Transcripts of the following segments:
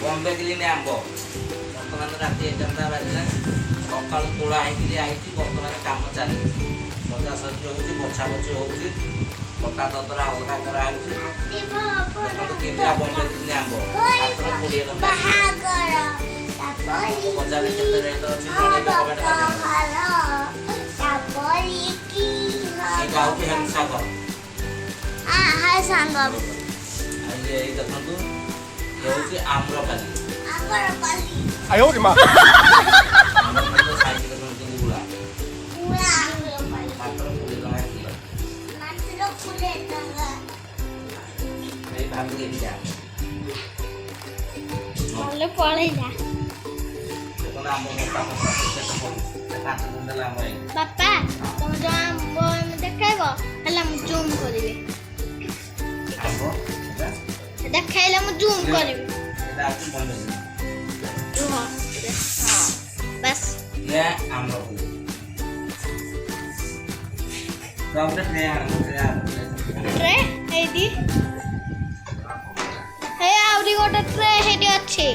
Bombay green आंब बर्तमान राति 11टा बाजिला सकाल तोड़ा होती आई बर्तमान कम चली सजा सजी हो बछा बची हो कटा ततरा अलगा कराई केन्द्रा बॉम्बे ग्रीन आंब मात्र 20 टका बजार केते रेट अछि कमेंट गाँव के हम सागर हाय सांग ये देखंतु ये होची आम्रपाली哎呦我的妈！ आम्रपाली साइज देखंतु गुला मात्र 20 टका किलो ए भाग ले जा बोले पड़े जा देखो आंब मोटा मोटा से काट देला हम बापा तुम जो आंब देखाइबो हला मु जूम करिवे आंब देखाइले मु जूम करिवे एटा अछि बंद हां बस ये आम्रपाली गावले ट्रे हेदी हे आउरी गोटे ट्रे हेदी अछि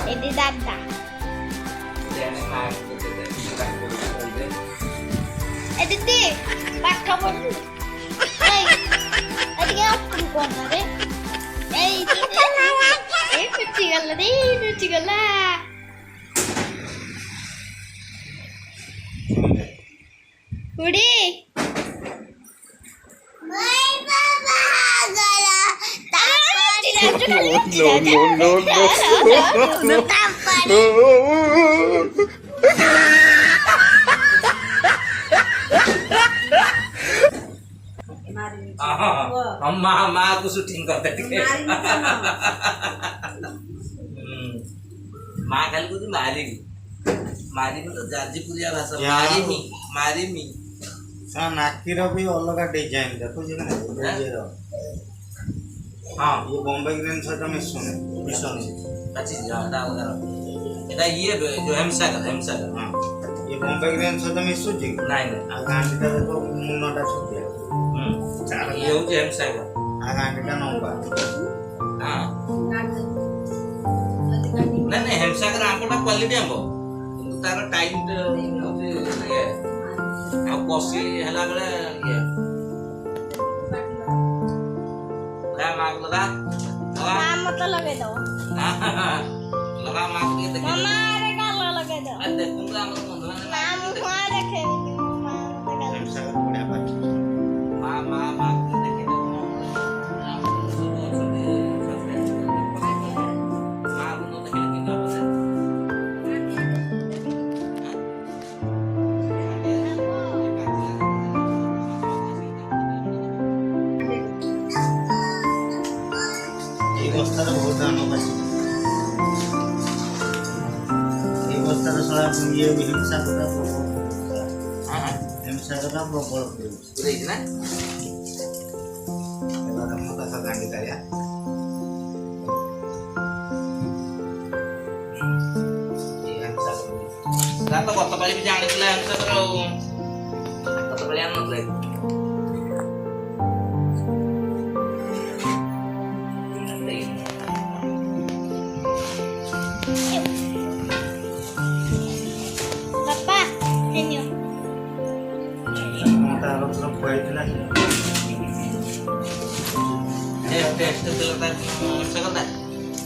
हेदी दादा ए दीदी पाठ पढ़ ए एदिके अपन कोन रे ए रुचि गला उड़ी मैं बाबा गला हम माँ को शूटिंग करते माँ खाली कुछ मारी तो जाजीपुरिया भाषा मारी मी नाकीर भी अलग डिजाइन देखो जी ना हाँ ये बॉम्बे ग्रीन सहित मिसुनी अच्छी ज्यादा এটা ये जो हेमसागर हाँ ये बॉम्बे ग्रीन सहित मिसुची नहीं आ गांडीटा तो मुन्नटा छुटिया ये हो हेमसागर आ गांडीटा नंबर हाँ नहीं हेमसागर आंबटा क्वालिटी आंब किंतु तार टाइम ये आ कसी हला बेले ये ला माग लगा मां मत लगे दो लगा माग के देख मामा रे गाल लगे दो अरे देखूंगा हम बंधुआ मां मुआ देखे मां मत गाल सागर बढ़िया बात मां माग के देखे ये बस्तार बहुत दाम है ये बस्तार सारा ये हिंसा का प्रबल पूरे इतना एबार हम का गांडी ताया ये हिंसा ना तो कत पाली भी जाने के लिए हमसे करो कत पाली आना ले पापा एनियो मोटा रोज खोइतला ये टेस्ट तो लगता है सकता है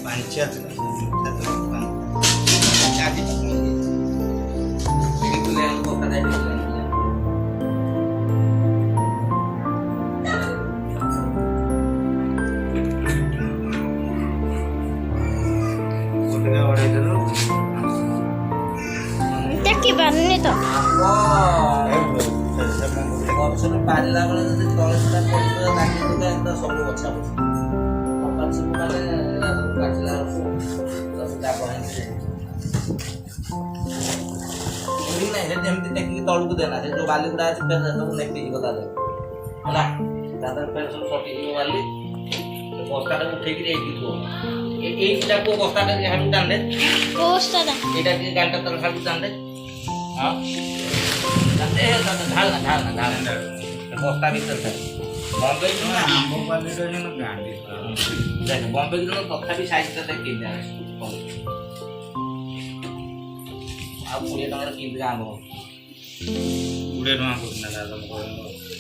पंचायत चाची ini tuh yang kok ada di sini उठगा ओडे दलो देखि बन्नी तो गଛରୁ ପାରିଲା ବେଳେ ଯଦି ତଳେ ସେଟା ପଡ଼ିଥିବ ତାକି ଦେଲେ ଏଟା ସବୁ ଗଛ ବସି କପାଳ ସବୁ ମାନେ ଏରା ସବୁ କାଟିଲା ବେଳକୁ ସବୁ ଯାକ ହେଇଛି नहीं है जेमती टेक्निक तळु को देना जो बाली गुडा আছে फेर सब नेपी गला दे होला दादा फेर सब सटी जो बाली बस्ता को उठे के एकी को एटा को बस्ता के हम जान दे कोस्टा दा एटा के गांटा तर खाली जान दे हां जान दे ढाल बस्ता भीतर था बॉम्बे आंब बाली गांधी देख बॉम्बे तथापि साइज किन आ 20 टଙ୍କା किन आंब 20 ଟଙ୍କା କରୁଥିଲା ଦାଦା ମୁଁ କହିଲି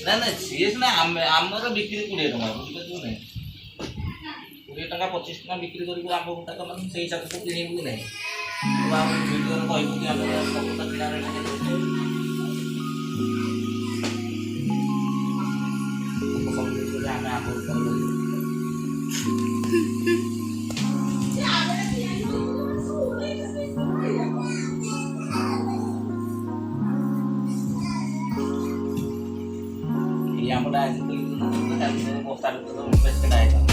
ନା ନା ସିଏ ସିନା ଆମର ବିକ୍ରି 20 ଟଙ୍କା ବୁଝିପାରୁଛୁ ନାହିଁ 20 ଟଙ୍କା 25 ଟଙ୍କା ବିକ୍ରି କରିବୁ ଆମ୍ବ ଗୁଟାକ ମାନେ ସେଇ ହିସାବରେ ତୁ କିଣିବୁ କି ନାହିଁ ତୁ ଆମ ଭିଡ଼ିଓରେ କହିବୁ କି ଆମର ସବୁ କିଣା ରେଟ୍ କେତେ ସବୁ ଜିନିଷରେ ଆମେ ଆମ୍ବ ବେପାର କରିବୁ yang udah itu kan postar itu sampai kedai kan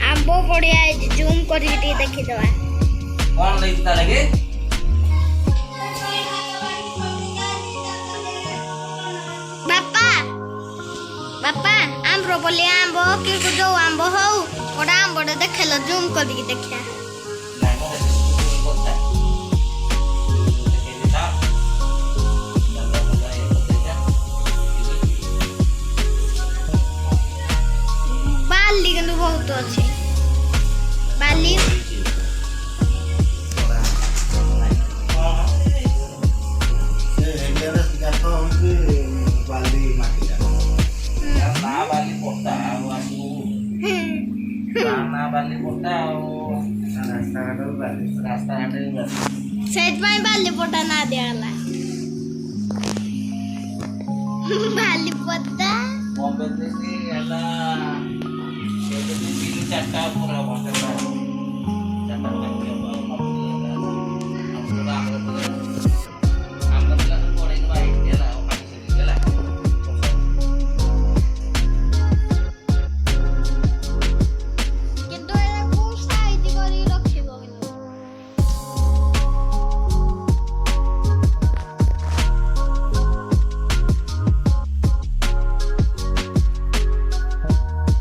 आंबो पड़िया जूम करके देखि दवा कौन ले इतना लगे बापा आम्रो बोले आंबो कि जो आंबो हो ओडा आंबो देखेलो जूम करके देखिया बाली কিন্তু बहुत আছে बाली ସେ ଏରିଆରେ ଗାତ ହଉଛି ବାଲି ମାଟିଟା ना बाली पोटा ना बाली पोटा ରାସ୍ତାଘାଟରୁ ବାଲି रास्ता हाटे सेट पाई बाली पोटा ना दियाला बाली पोटा बॉम्बे से हला 3-4 टा